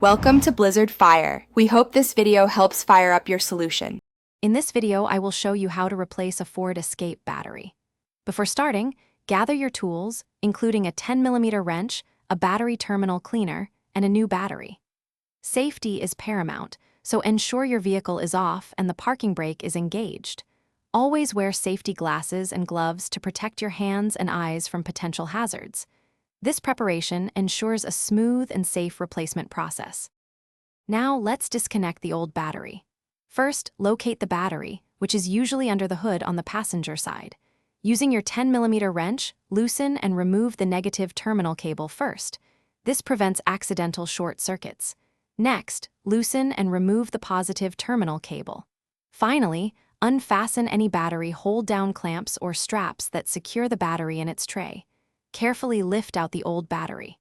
Welcome to Blizzard Fire. We hope this video helps fire up your solution. In this video, I will show you how to replace a Ford Escape battery. Before starting, gather your tools, including a 10mm wrench, a battery terminal cleaner, and a new battery. Safety is paramount, so ensure your vehicle is off and the parking brake is engaged. Always wear safety glasses and gloves to protect your hands and eyes from potential hazards. This preparation ensures a smooth and safe replacement process. Now let's disconnect the old battery. First, locate the battery, which is usually under the hood on the passenger side. Using your 10mm wrench, loosen and remove the negative terminal cable first. This prevents accidental short circuits. Next, loosen and remove the positive terminal cable. Finally, unfasten any battery hold-down clamps or straps that secure the battery in its tray. Carefully lift out the old battery.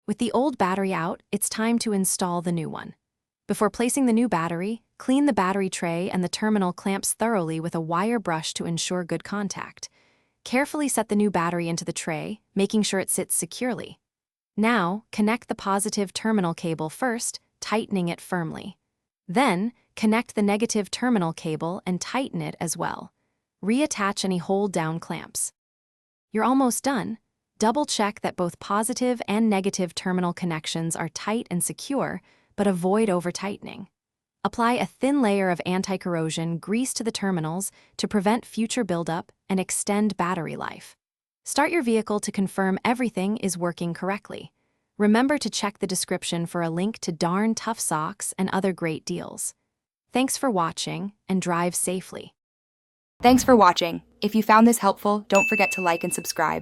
With the old battery out, it's time to install the new one. Before placing the new battery, clean the battery tray and the terminal clamps thoroughly with a wire brush to ensure good contact. Carefully set the new battery into the tray, making sure it sits securely. Now, connect the positive terminal cable first, tightening it firmly. Then, connect the negative terminal cable and tighten it as well. Reattach any hold-down clamps. You're almost done. Double-check that both positive and negative terminal connections are tight and secure, but avoid over-tightening. Apply a thin layer of anti-corrosion grease to the terminals to prevent future buildup and extend battery life. Start your vehicle to confirm everything is working correctly. Remember to check the description for a link to darn tough socks and other great deals. Thanks for watching, and drive safely. Thanks for watching. If you found this helpful, don't forget to like and subscribe.